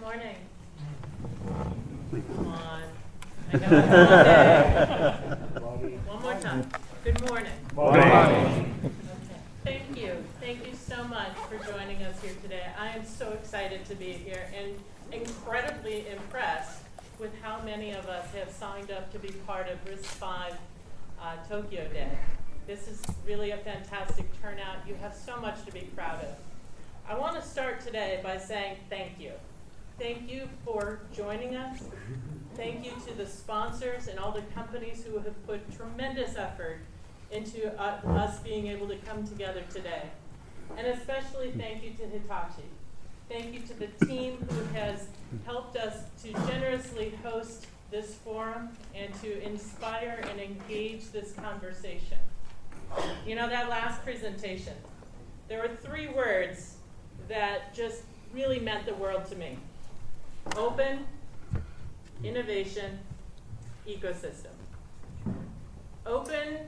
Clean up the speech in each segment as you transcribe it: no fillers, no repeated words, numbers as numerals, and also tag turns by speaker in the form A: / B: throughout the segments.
A: morning. Come on. I know it's Monday. One more time. Good morning.
B: Morning.
A: Okay. Thank you. Thank you so much for joining us here today. I am so excited to be here and incredibly impressed with how many of us have signed up to be part of RISC-V Tokyo Day. This is really a fantastic turnout. You have so much to be proud of. I want to start today by saying thank you. Thank you for joining us. Thank you to the sponsors and all the companies who have put tremendous effort into us being able to come together today. And especially thank you to Hitachi. Thank you to the team who has helped us to generously host this forum and to inspire and engage this conversation. You know, that last presentation, there were 3 words that just really meant the world to me. Open, innovation, ecosystem. Open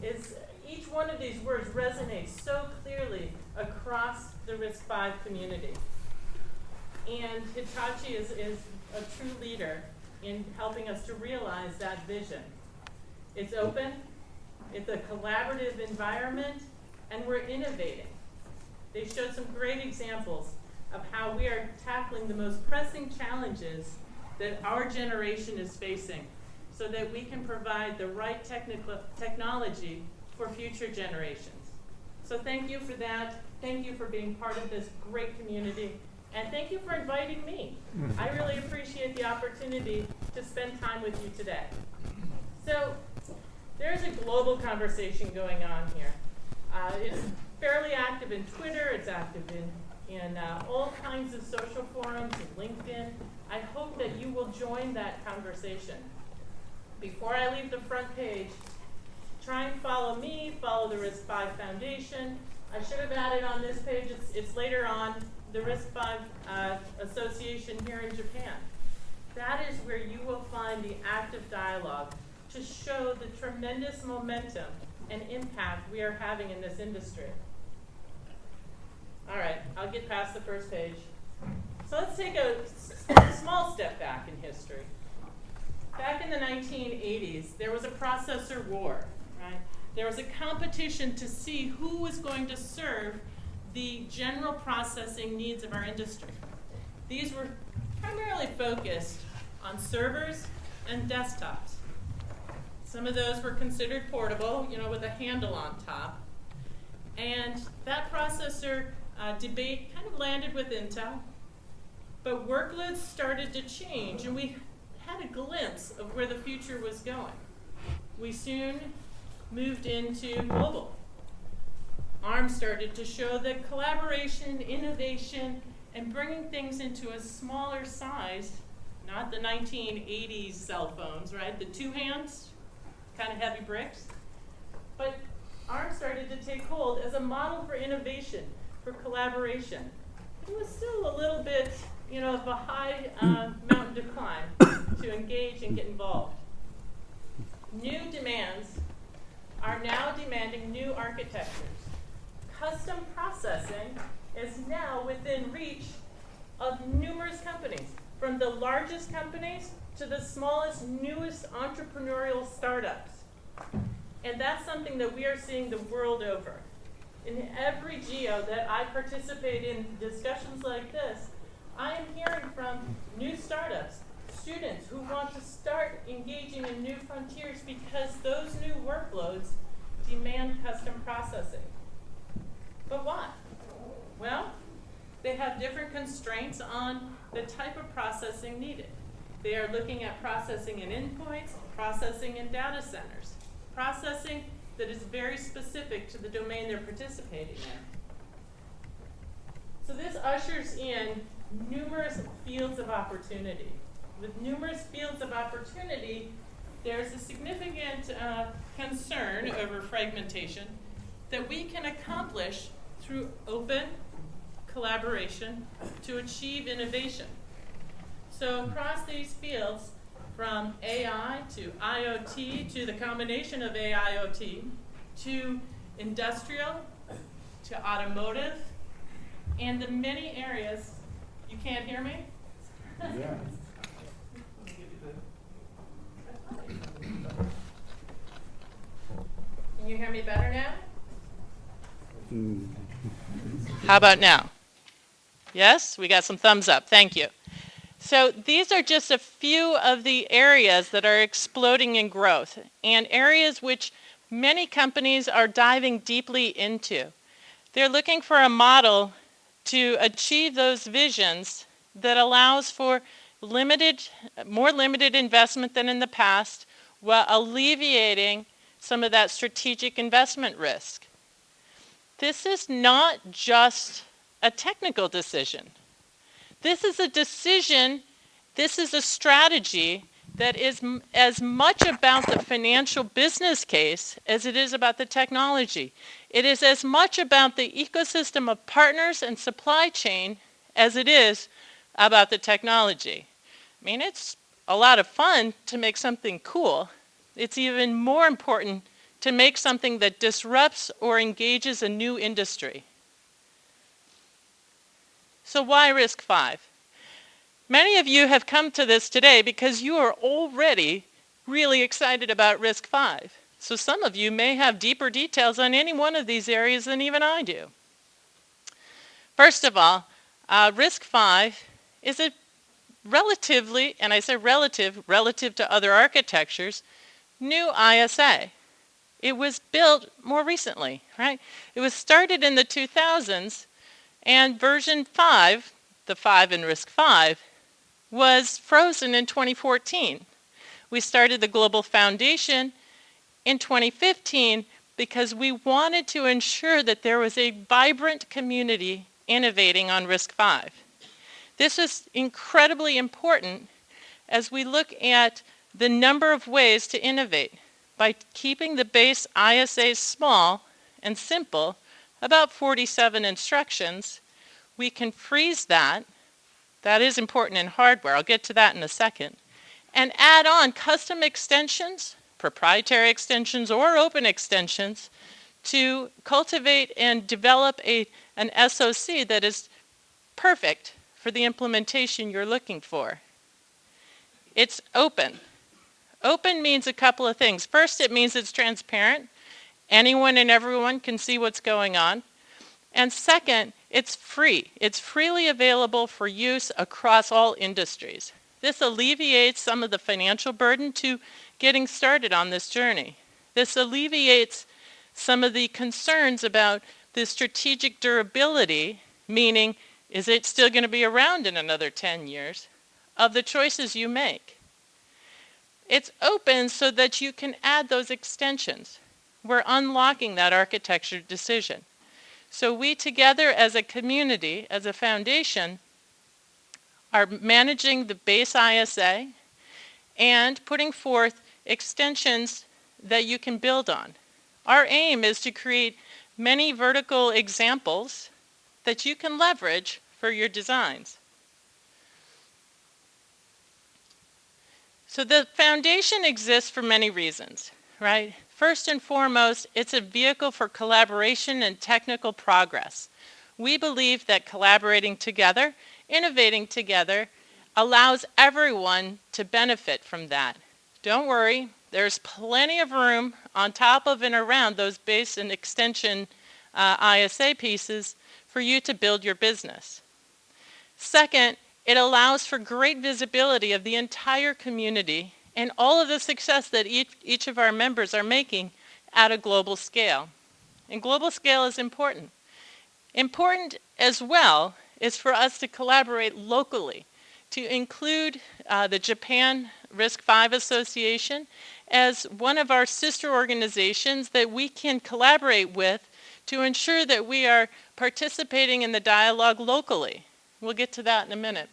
A: is, each one of these words resonates so clearly across the RISC-V community. And Hitachi is a true leader in helping us to realize that vision. It's open, it's a collaborative environment, and we're innovating. They showed some great examples of how we are tackling the most pressing challenges that our generation is facing so that we can provide the right technology for future generations. So thank you for that. Thank you for being part of this great community. And thank you for inviting me. I really appreciate the opportunity to spend time with you today. So there's a global conversation going on here. It's fairly active in Twitter. It's active in all kinds of social forums and LinkedIn. I hope that you will join that conversation. Before I leave the front page, try and follow me, follow the RISC-V Foundation. I should have added on this page, it's later on, the RISC-V Association here in Japan. That is where you will find the active dialogue to show the tremendous momentum and impact we are having in this industry. All right, I'll get past the first page. So let's take a small step back in history. Back in the 1980s, there was a processor war, right? There was a competition to see who was going to serve the general processing needs of our industry. These were primarily focused on servers and desktops. Some of those were considered portable, you know, with a handle on top. And that processor debate kind of landed with Intel. But workloads started to change, and we had a glimpse of where the future was going. We soon moved into mobile. ARM started to show that collaboration, innovation, and bringing things into a smaller size, not the 1980s cell phones, right? The 2 hands, kind of heavy bricks. But ARM started to take hold as a model for innovation, for collaboration. It was still a little bit, you know, of a high mountain to climb to engage and get involved. New demands are now demanding new architectures. Custom processing is now within reach of numerous companies, from the largest companies to the smallest, newest entrepreneurial startups. And that's something that we are seeing the world over. In every geo that I participate in discussions like this, I am hearing from new startups, students who want to start engaging in new frontiers because those new workloads demand custom processing. But why? Well, they have different constraints on the type of processing needed. They are looking at processing in endpoints, processing in data centers, processing that is very specific to the domain they're participating in. So this ushers in numerous fields of opportunity. With numerous fields of opportunity, there's a significant concern over fragmentation that we can accomplish through open collaboration to achieve innovation. So across these fields, from AI to IoT to the combination of AIoT to industrial to automotive and the many areas, you can't hear me?
B: Yeah.
A: Can you hear me better now? How about now? Yes, we got some thumbs up. Thank you. So these are just a few of the areas that are exploding in growth and areas which many companies are diving deeply into. They're looking for a model to achieve those visions that allows for more limited investment than in the past, while alleviating some of that strategic investment risk. This is not just a technical decision. This is a decision, this is a strategy that is as much about the financial business case as it is about the technology. It is as much about the ecosystem of partners and supply chain as it is about the technology. I mean, it's a lot of fun to make something cool. It's even more important to make something that disrupts or engages a new industry. So why RISC-V? Many of you have come to this today because you are already really excited about RISC-V. So some of you may have deeper details on any one of these areas than even I do. First of all, RISC-V is a relatively, and I say relative to other architectures, new ISA. It was built more recently, right? It was started in the 2000s, and version 5, the 5 in RISC-V, was frozen in 2014. We started the Global Foundation in 2015 because we wanted to ensure that there was a vibrant community innovating on RISC-V. This is incredibly important as we look at the number of ways to innovate. By keeping the base ISAs small and simple, about 47 instructions, we can freeze that. That is important in hardware. I'll get to that in a second. And add on custom extensions, proprietary extensions, or open extensions to cultivate and develop an SoC that is perfect for the implementation you're looking for. It's open. Open means a couple of things. First, it means it's transparent. Anyone and everyone can see what's going on. And second, it's free. It's freely available for use across all industries. This alleviates some of the financial burden to getting started on this journey. This alleviates some of the concerns about the strategic durability, meaning, is it still going to be around in another 10 years, of the choices you make. It's open so that you can add those extensions. We're unlocking that architecture decision. So we together as a community, as a foundation, are managing the base ISA and putting forth extensions that you can build on. Our aim is to create many vertical examples that you can leverage for your designs. So the foundation exists for many reasons, right? First and foremost, it's a vehicle for collaboration and technical progress. We believe that collaborating together, innovating together, allows everyone to benefit from that. Don't worry, there's plenty of room on top of and around those base and extension ISA pieces for you to build your business. Second, it allows for great visibility of the entire community and all of the success that each of our members are making at a global scale. And global scale is important. Important as well is for us to collaborate locally, to include the Japan RISC-V Association as one of our sister organizations that we can collaborate with to ensure that we are participating in the dialogue locally. We'll get to that in a minute.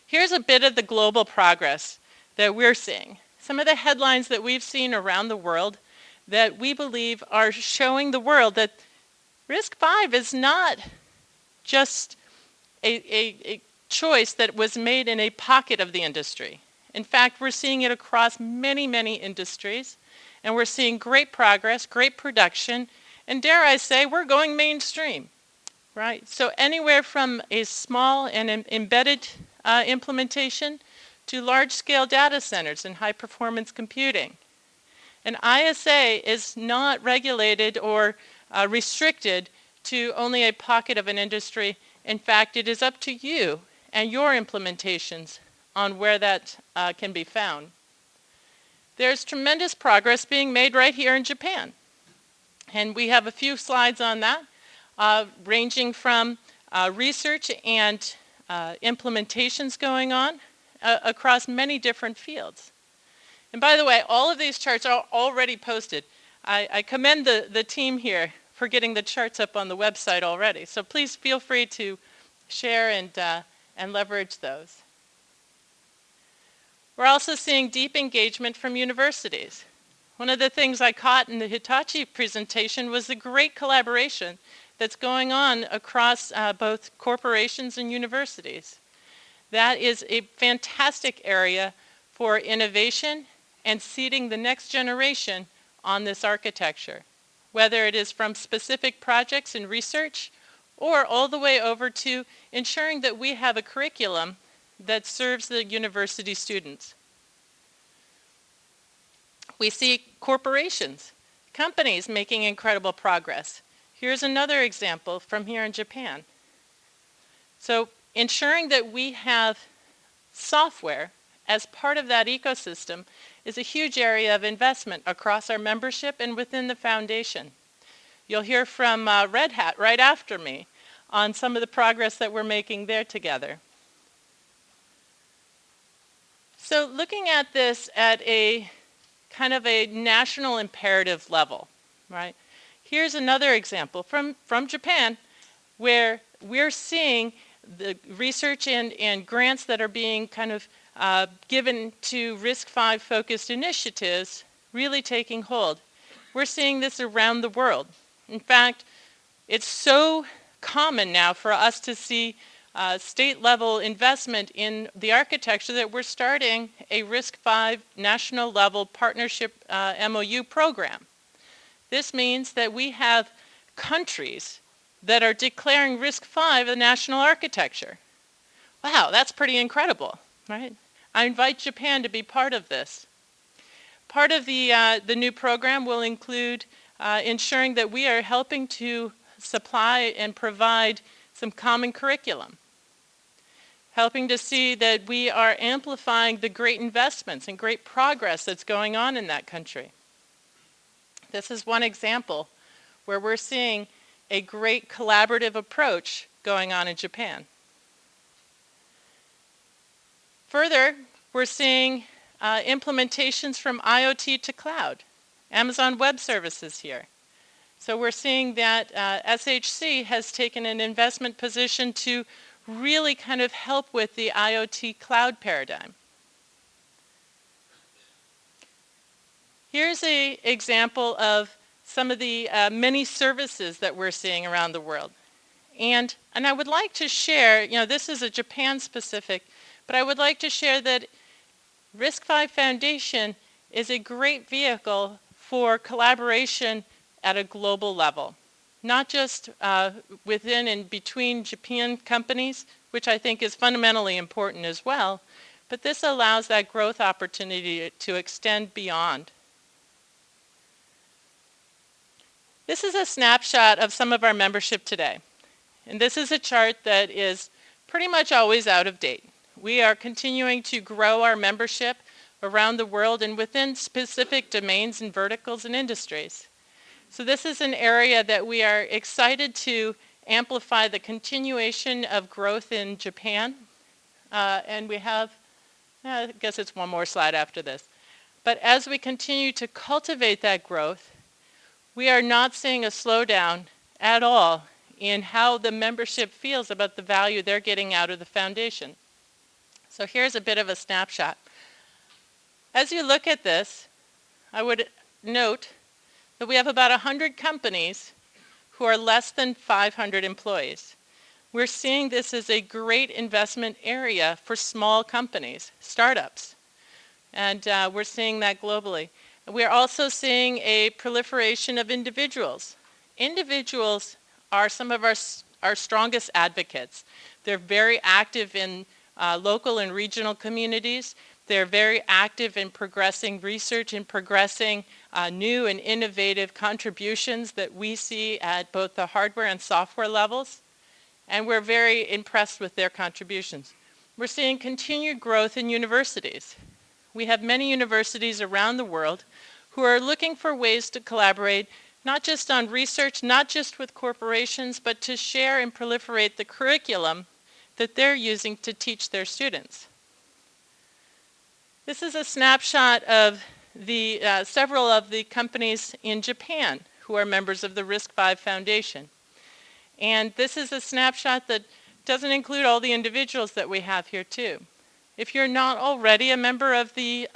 A: Here's a bit of the global progress that we're seeing. Some of the headlines that we've seen around the world that we believe are showing the world that RISC-V is not just a choice that was made in a pocket of the industry. In fact, we're seeing it across many, many industries, and we're seeing great progress, great production, and dare I say, we're going mainstream. right? So anywhere from a small and embedded implementation to large-scale data centers and high-performance computing. And ISA is not regulated or restricted to only a pocket of an industry. In fact, it is up to you and your implementations on where that can be found. There's tremendous progress being made right here in Japan. And we have a few slides on that, ranging from research and implementations going on across many different fields. And by the way, all of these charts are already posted. I commend the team here for getting the charts up on the website already. So please feel free to share and leverage those. We're also seeing deep engagement from universities. One of the things I caught in the Hitachi presentation was the great collaboration that's going on across both corporations and universities. That is a fantastic area for innovation and seeding the next generation on this architecture, whether it is from specific projects and research or all the way over to ensuring that we have a curriculum that serves the university students. We see corporations, companies making incredible progress. Here's another example from here in Japan. So ensuring that we have software as part of that ecosystem is a huge area of investment across our membership and within the foundation. You'll hear from Red Hat right after me on some of the progress that we're making there together. So looking at this at a kind of a national imperative level, right? Here's another example from Japan where we're seeing the research and grants that are being kind of given to RISC-V focused initiatives really taking hold. We're seeing this around the world. In fact, it's so common now for us to see state-level investment in the architecture that we're starting a RISC-V national-level partnership MOU program. This means that we have countries that are declaring RISC-V a national architecture. Wow, that's pretty incredible, right? I invite Japan to be part of this. Part of the new program will include ensuring that we are helping to supply and provide some common curriculum, helping to see that we are amplifying the great investments and great progress that's going on in that country. This is one example where we're seeing a great collaborative approach going on in Japan. Further, we're seeing implementations from IoT to cloud, Amazon Web Services here. So we're seeing that SHC has taken an investment position to really kind of help with the IoT cloud paradigm. Here's an example of some of the many services that we're seeing around the world. And I would like to share, this is a Japan specific, but I would like to share that RISC-V Foundation is a great vehicle for collaboration at a global level. Not just within and between Japan companies, which I think is fundamentally important as well, but this allows that growth opportunity to extend beyond. This is a snapshot of some of our membership today. And this is a chart that is pretty much always out of date. We are continuing to grow our membership around the world and within specific domains and verticals and industries. So this is an area that we are excited to amplify the continuation of growth in Japan. And we have, I guess it's one more slide after this. But as we continue to cultivate that growth, we are not seeing a slowdown at all in how the membership feels about the value they're getting out of the foundation. So here's a bit of a snapshot. As you look at this, I would note that we have about 100 companies who are less than 500 employees. We're seeing this as a great investment area for small companies, startups, and we're seeing that globally. We're also seeing a proliferation of individuals. Individuals are some of our our strongest advocates. They're very active in local and regional communities. They're very active in progressing research and progressing new and innovative contributions that we see at both the hardware and software levels. And we're very impressed with their contributions. We're seeing continued growth in universities. We have many universities around the world who are looking for ways to collaborate, not just on research, not just with corporations, but to share and proliferate the curriculum that they're using to teach their students. This is a snapshot of the several of the companies in Japan who are members of the RISC-V Foundation. And this is a snapshot that doesn't include all the individuals that we have here too. If you're not already a member of the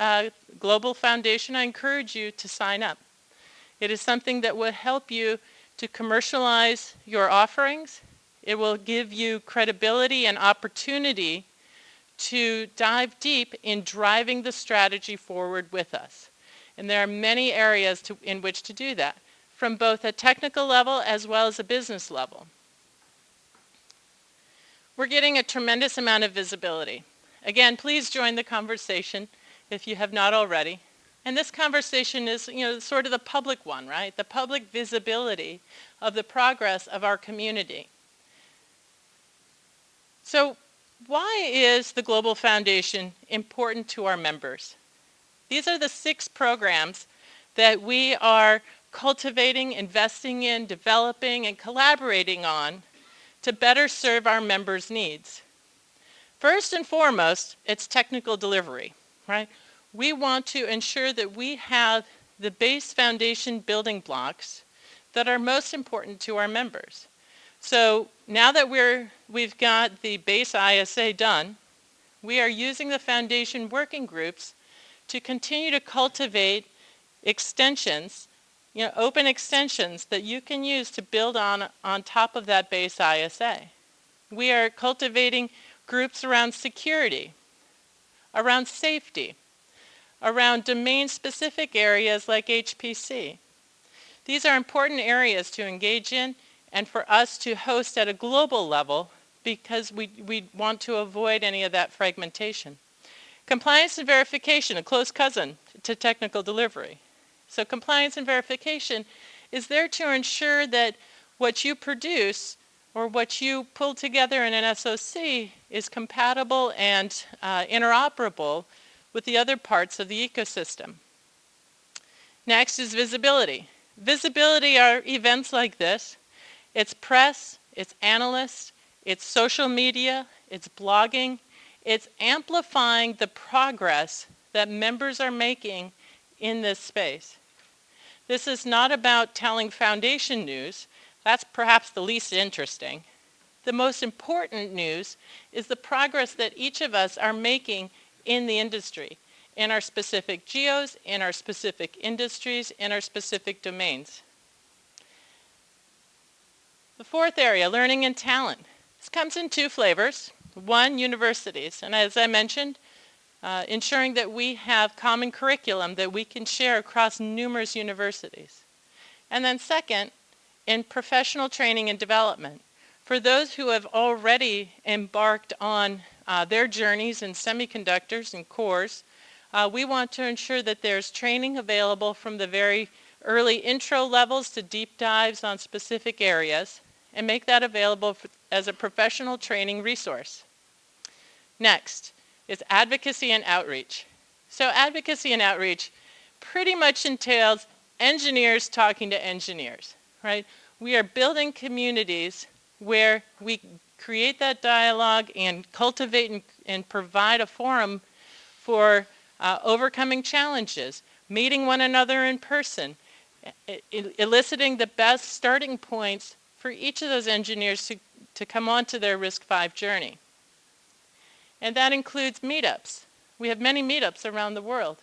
A: Global Foundation, I encourage you to sign up. It is something that will help you to commercialize your offerings. It will give you credibility and opportunity to dive deep in driving the strategy forward with us. And there are many areas in which to do that, from both a technical level as well as a business level. We're getting a tremendous amount of visibility. Again, please join the conversation if you have not already. And this conversation is, sort of the public one, right? The public visibility of the progress of our community. So why is the Global Foundation important to our members? These are the 6 programs that we are cultivating, investing in, developing, and collaborating on to better serve our members' needs. First and foremost, it's technical delivery, right? We want to ensure that we have the base foundation building blocks that are most important to our members. So now that we've got the base ISA done, we are using the foundation working groups to continue to cultivate extensions, open extensions that you can use to build on top of that base ISA. We are cultivating groups around security, around safety, around domain-specific areas like HPC. These are important areas to engage in and for us to host at a global level because we want to avoid any of that fragmentation. Compliance and verification, a close cousin to technical delivery. So compliance and verification is there to ensure that what you produce or what you pull together in an SoC is compatible and interoperable with the other parts of the ecosystem. Next is visibility. Visibility are events like this. It's press, it's analysts, it's social media, it's blogging. It's amplifying the progress that members are making in this space. This is not about telling foundation news. That's perhaps the least interesting. The most important news is the progress that each of us are making in the industry, in our specific geos, in our specific industries, in our specific domains. The 4th area, learning and talent. This comes in 2 flavors. 1, universities, and as I mentioned, ensuring that we have common curriculum that we can share across numerous universities. And then 2nd, in professional training and development. For those who have already embarked on their journeys in semiconductors and cores, we want to ensure that there's training available from the very early intro levels to deep dives on specific areas and make that available as a professional training resource. Next is advocacy and outreach. So advocacy and outreach pretty much entails engineers talking to engineers, right? We are building communities where we create that dialogue and cultivate and provide a forum for overcoming challenges, meeting one another in person, eliciting the best starting points for each of those engineers to come onto their RISC-V journey. And that includes meetups. We have many meetups around the world.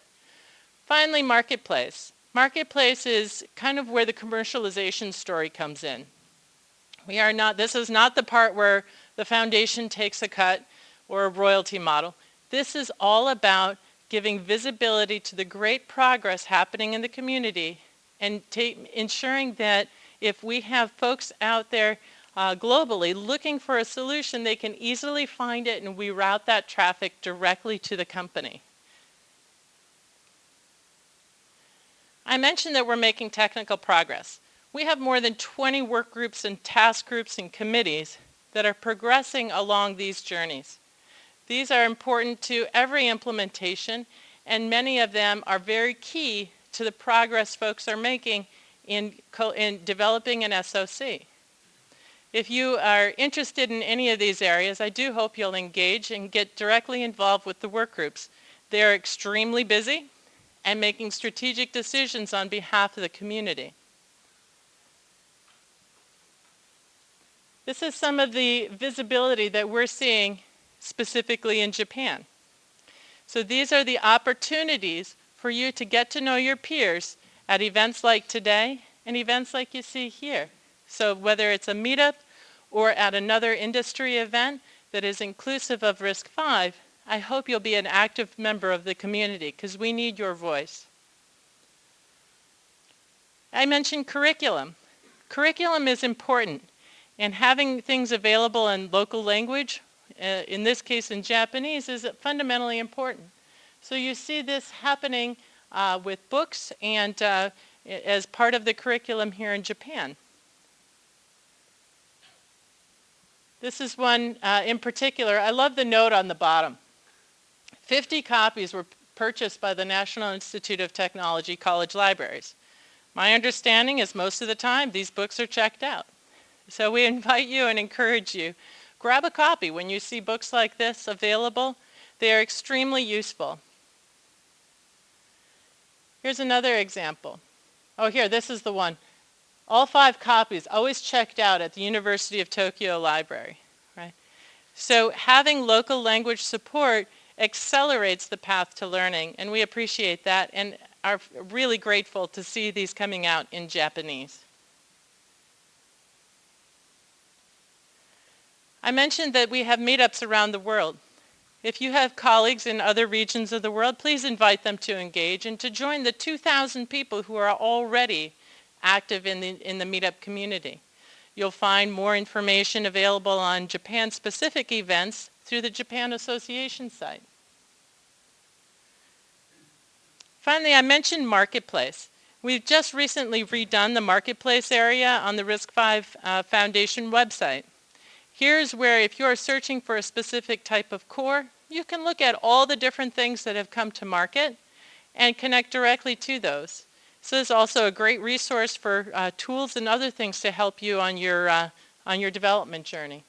A: Finally, marketplace. Marketplace is kind of where the commercialization story comes in. This is not the part where the foundation takes a cut or a royalty model. This is all about giving visibility to the great progress happening in the community and ensuring that if we have folks out there globally looking for a solution, they can easily find it, and we route that traffic directly to the company. I mentioned that we're making technical progress. We have more than 20 work groups and task groups and committees that are progressing along these journeys. These are important to every implementation, and many of them are very key to the progress folks are making in developing an SOC. If you are interested in any of these areas, I do hope you'll engage and get directly involved with the work groups. They're extremely busy and making strategic decisions on behalf of the community. This is some of the visibility that we're seeing specifically in Japan. So these are the opportunities for you to get to know your peers at events like today and events like you see here. So whether it's a meetup or at another industry event that is inclusive of RISC-V, I hope you'll be an active member of the community because we need your voice. I mentioned curriculum. Curriculum is important, and having things available in local language, in this case in Japanese, is fundamentally important. So you see this happening with books and as part of the curriculum here in Japan. This is one in particular. I love the note on the bottom. 50 copies were purchased by the National Institute of Technology college libraries. My understanding is most of the time these books are checked out. So we invite you and encourage you, grab a copy when you see books like this available. They are extremely useful. Here's another example. Oh, here, this is the one. All 5 copies, always checked out at the University of Tokyo Library, right? So having local language support accelerates the path to learning, and we appreciate that and are really grateful to see these coming out in Japanese. I mentioned that we have meetups around the world. If you have colleagues in other regions of the world, please invite them to engage and to join the 2,000 people who are already active in the meetup community. You'll find more information available on Japan-specific events through the Japan Association site. Finally, I mentioned Marketplace. We've just recently redone the Marketplace area on the RISC-V Foundation website. Here's where if you're searching for a specific type of core, you can look at all the different things that have come to market and connect directly to those. So it's also a great resource for tools and other things to help you on your development journey.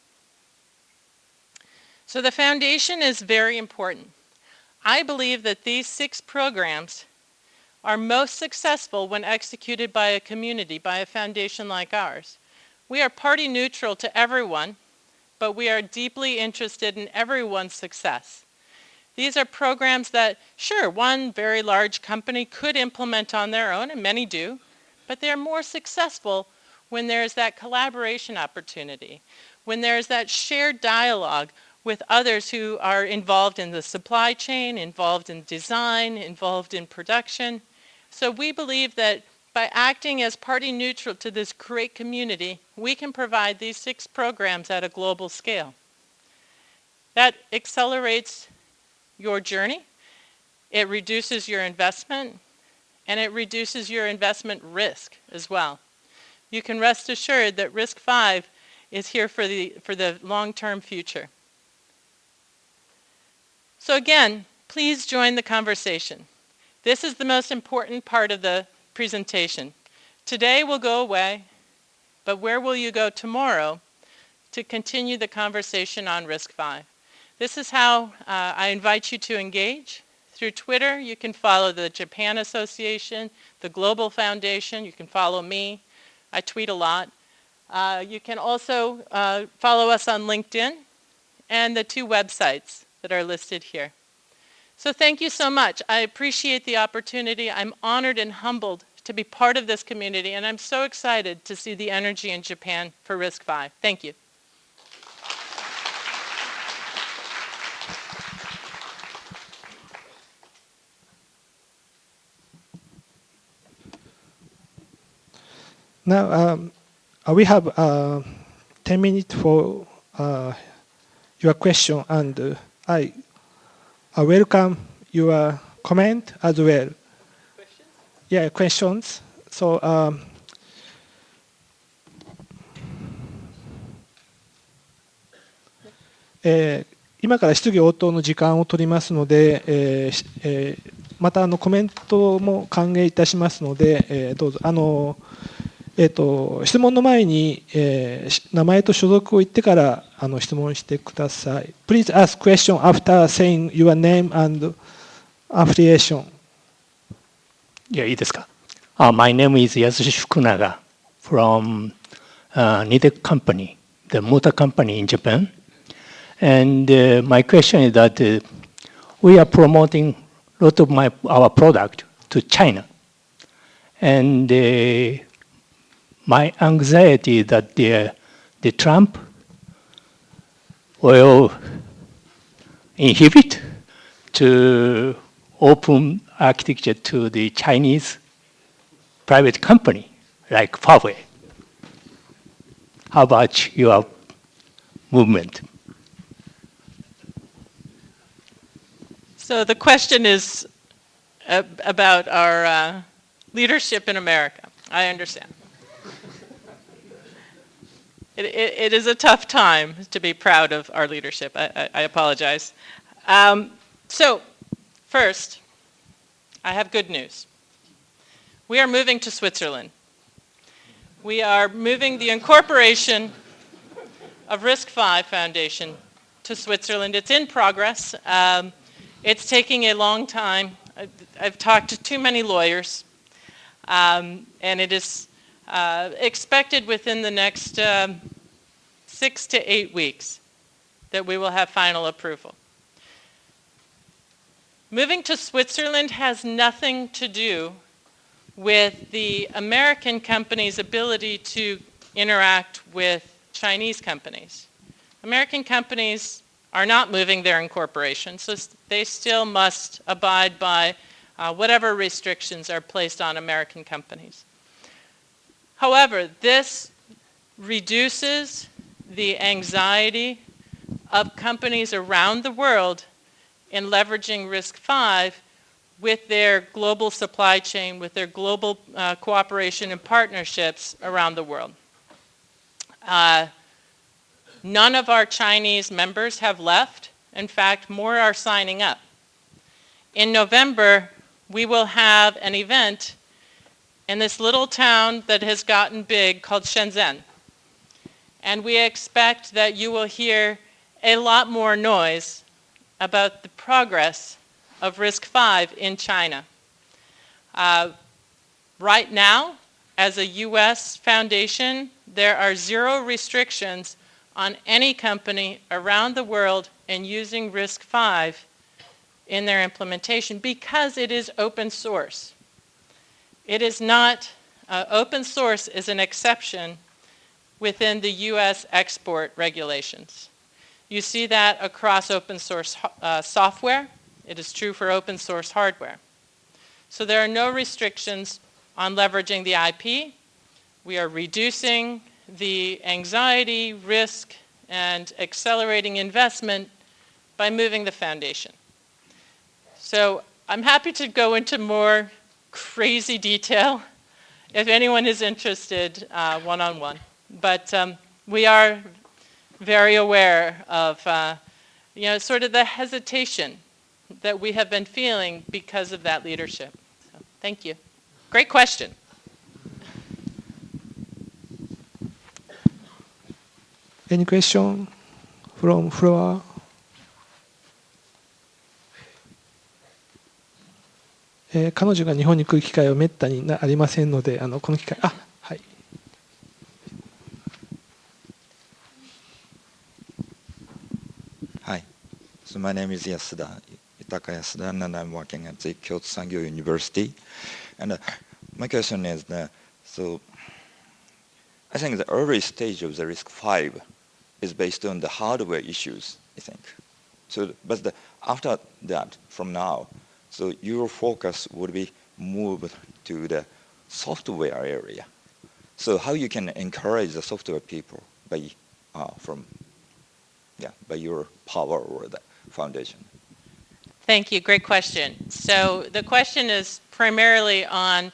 A: So the foundation is very important. I believe that these 6 programs are most successful when executed by a community, by a foundation like ours. We are party neutral to everyone, but we are deeply interested in everyone's success. These are programs that, sure, one very large company could implement on their own, and many do, but they're more successful when there's that collaboration opportunity, when there's that shared dialogue with others who are involved in the supply chain, involved in design, involved in production. So we believe that by acting as party neutral to this great community, we can provide these 6 programs at a global scale. That accelerates your journey, it reduces your investment, and it reduces your investment risk as well. You can rest assured that RISC-V is here for the long-term future. So again, please join the conversation. This is the most important part of the presentation. Today will go away, but where will you go tomorrow to continue the conversation on RISC-V? This is how I invite you to engage. Through Twitter, you can follow the Japan Association, the Global Foundation. You can follow me. I tweet a lot. You can also follow us on LinkedIn and the 2 websites that are listed here. So thank you so much. I appreciate the opportunity. I'm honored and humbled to be part of this community, and I'm so excited to see the energy in Japan for RISC-V. Thank you.
B: Now, we have 10 minutes for your question, and I welcome your comment as well.
A: Questions?
B: Yeah, questions. So,今から質疑応答の時間を取りますので、またコメントも歓迎いたしますので、どうぞ質問の前に、名前と所属を言ってから質問してください。Please ask question after saying your name and affiliation.
C: いや、いいですか。My name is Yasushi Fukunaga from Nidec Company, the motor company in Japan. And my question is that we are promoting a lot of our product to China. And my anxiety is that the Trump will inhibit to open architecture to the Chinese private company like Huawei. How about your movement?
A: So the question is about our leadership in America. I understand. It is a tough time to be proud of our leadership. I apologize. So first, I have good news. We are moving to Switzerland. We are moving the incorporation of RISC-V Foundation to Switzerland. It's in progress. It's taking a long time. I've talked to too many lawyers, and it is expected within the next 6 to 8 weeks that we will have final approval. Moving to Switzerland has nothing to do with the American company's ability to interact with Chinese companies. American companies are not moving their incorporation, so they still must abide by whatever restrictions are placed on American companies. However, this reduces the anxiety of companies around the world in leveraging RISC-V with their global supply chain, with their global cooperation and partnerships around the world. None of our Chinese members have left. In fact, more are signing up. In November, we will have an event in this little town that has gotten big called Shenzhen. And we expect that you will hear a lot more noise about the progress of RISC-V in China. Right now, as a US foundation, there are 0 restrictions on any company around the world in using RISC-V in their implementation because it is open source. It is not, open source is an exception within the US export regulations. You see that across open source software. It is true for open source hardware. So there are no restrictions on leveraging the IP. We are reducing the anxiety, risk, and accelerating investment by moving the foundation. So I'm happy to go into more crazy detail if anyone is interested one-on-one. But we are very aware of sort of the hesitation that we have been feeling because of that leadership. So, thank you. Great question.
B: Any question from floor? 彼女が日本に来る機会はめったにありませんので、この機会、はい。
D: Hi, so my name is Yasuda, Yutaka Yasuda, and I'm working at the Kyoto Sangyo University. And my question is, so I think the early stage of the RISC-V is based on the hardware issues, I think. So, but after that, from now, so your focus would be moved to the software area. So how you can encourage the software people by by your power or the foundation?
A: Thank you. Great question. So the question is primarily on,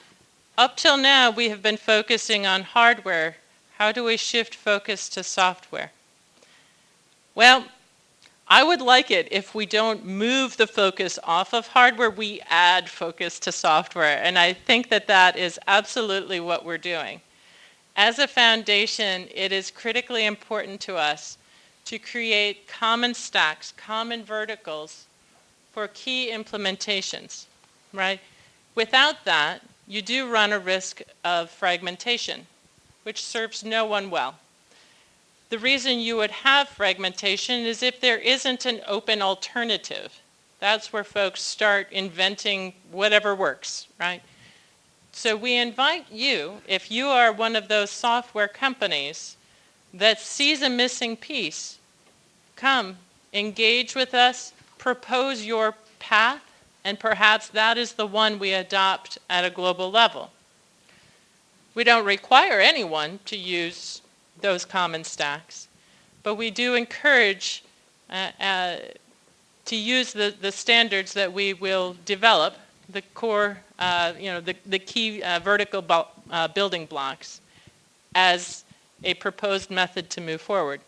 A: up till now, we have been focusing on hardware. How do we shift focus to software? Well, I would like it if we don't move the focus off of hardware, we add focus to software. And I think that that is absolutely what we're doing. As a foundation, it is critically important to us to create common stacks, common verticals for key implementations, right? Without that, you do run a risk of fragmentation, which serves no one well. The reason you would have fragmentation is if there isn't an open alternative. That's where folks start inventing whatever works, right? So we invite you, if you are one of those software companies that sees a missing piece, come, engage with us, propose your path, and perhaps that is the one we adopt at a global level. We don't require anyone to use those common stacks, but we do encourage to use the standards that we will develop, the core, the key vertical building blocks as a proposed method to move forward.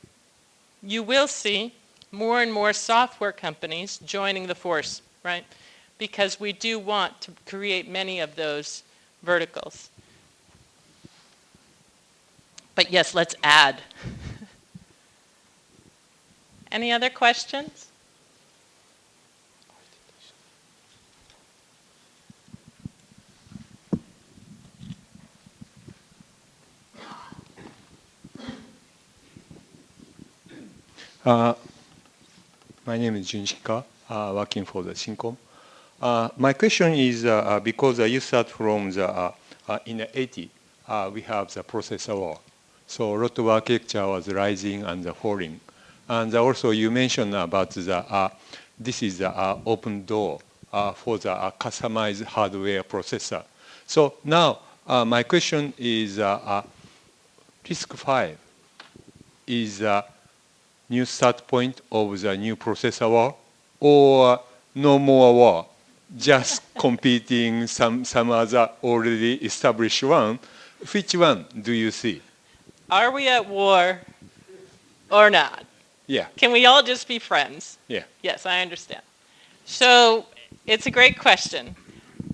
A: You will see more and more software companies joining the force, right? Because we do want to create many of those verticals. But yes, let's add. Any other questions?
E: My name is Junshika, working for the Shincom. My question is because you start from the in the 80s, we have the processor war. So a lot of architecture was rising and falling. And also you mentioned about the this is the open door for the customized hardware processor. So now my question is RISC-V is new start point of the new processor war, or no more war, just competing some other already established one? Which one do you see?
A: Are we at war or not?
E: Yeah.
A: Can we all just be friends?
E: Yeah.
A: Yes, I understand. So it's a great question.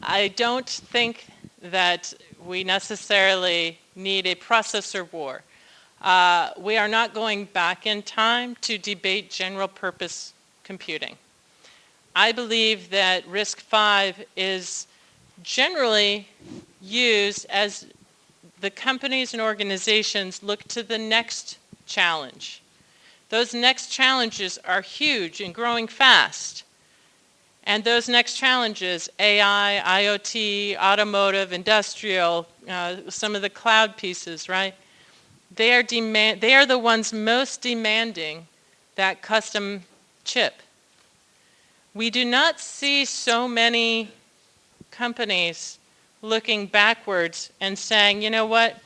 A: I don't think that we necessarily need a processor war. We are not going back in time to debate general purpose computing. I believe that RISC-V is generally used as the companies and organizations look to the next challenge. Those next challenges are huge and growing fast. And those next challenges, AI, IoT, automotive, industrial, some of the cloud pieces, right? They are the ones most demanding that custom chip. We do not see so many companies looking backwards and saying, you know what,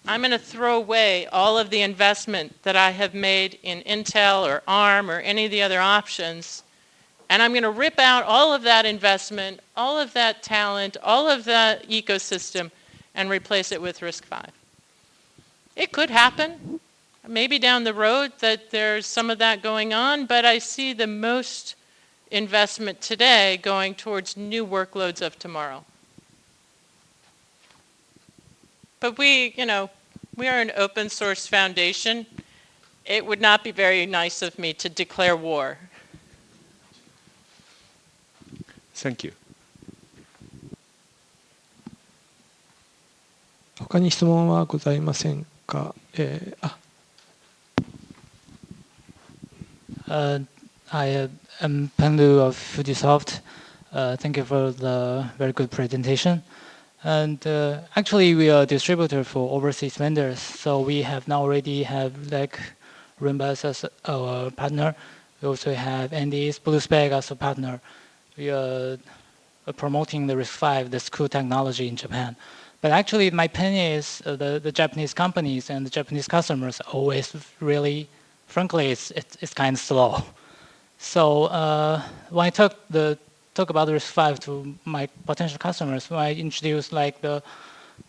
A: I'm going to throw away all of the investment that I have made in Intel or ARM or any of the other options, and I'm going to rip out all of that investment, all of that talent, all of that ecosystem, and replace it with RISC-V. It could happen, maybe down the road that there's some of that going on, but I see the most investment today going towards new workloads of tomorrow. But we are an open source foundation. It would not be very nice of me to declare war.
E: Thank you.
B: 他に質問はございませんか。
F: I am Penlu of Fujisoft. Thank you for the very good presentation. And actually, we are a distributor for overseas vendors, so we have now already have like Rimbus as our partner. We also have Andy's BlueSpec as a partner. We are promoting the RISC-V, the school technology in Japan. But actually, my opinion is the Japanese companies and the Japanese customers always really, frankly, it's kind of slow. So when I talk about the RISC-V to my potential customers, when I introduce like the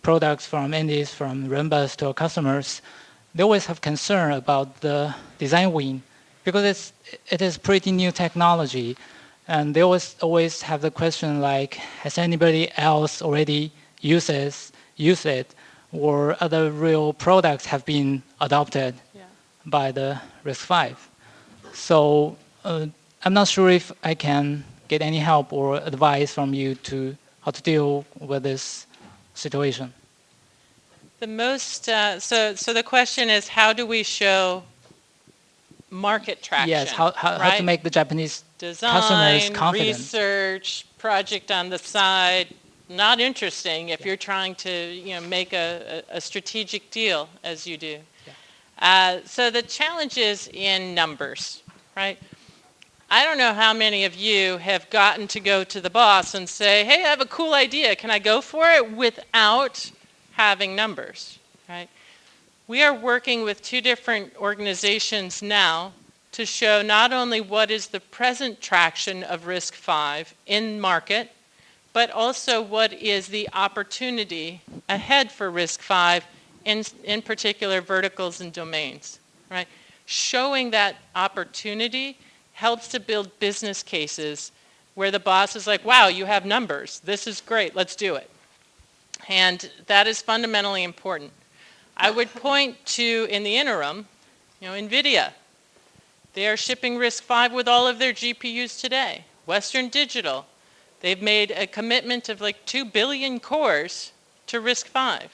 F: products from Indies, from Rembas to our customers, they always have concern about the design win because it is pretty new technology, and they always have the question like, has anybody else already used it, or other real products have been adopted by the RISC-V? So I'm not sure if I can get any help or advice from you to how to deal with this situation.
A: The most, so the question is, how do we show market traction?
F: Yes, how to make the Japanese customers confident.
A: Research, project on the side, not interesting if you're trying to make a strategic deal as you do. So the challenge is in numbers, right? I don't know how many of you have gotten to go to the boss and say, hey, I have a cool idea, can I go for it, without having numbers, right? We are working with two different organizations now to show not only what is the present traction of RISC-V in market, but also what is the opportunity ahead for RISC-V in particular verticals and domains, right? Showing that opportunity helps to build business cases where the boss is like, wow, you have numbers. This is great. Let's do it. And that is fundamentally important. I would point to, in the interim, NVIDIA. They are shipping RISC-V with all of their GPUs today. Western Digital, they've made a commitment of like 2 billion cores to RISC-V.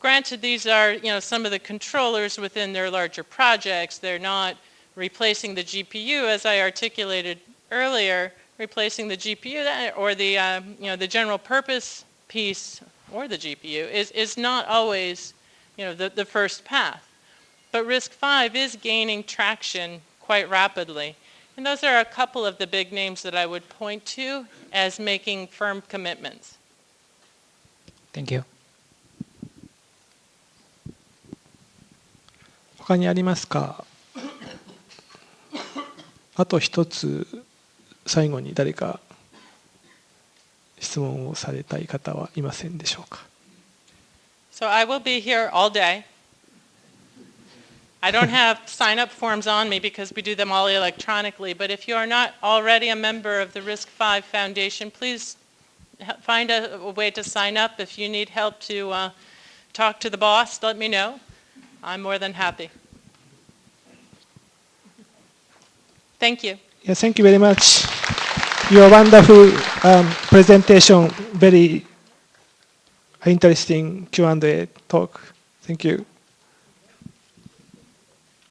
A: Granted, these are some of the controllers within their larger projects. They're not replacing the GPU, as I articulated earlier. Replacing the GPU or the general purpose piece or the GPU is not always the first path. But RISC-V is gaining traction quite rapidly. And those are a couple of the big names that I would point to as making firm commitments.
F: Thank you.
B: 他にありますか？あと一つ最後に誰か質問をされたい方はいませんでしょうか？
A: So I will be here all day. I don't have sign-up forms on me because we do them all electronically, but if you are not already a member of the RISC-V Foundation, please find a way to sign up. If you need help to talk to the boss, let me know. I'm more than happy. Thank you.
B: Yeah, thank you very much. Your wonderful presentation, very interesting Q&A talk. Thank you.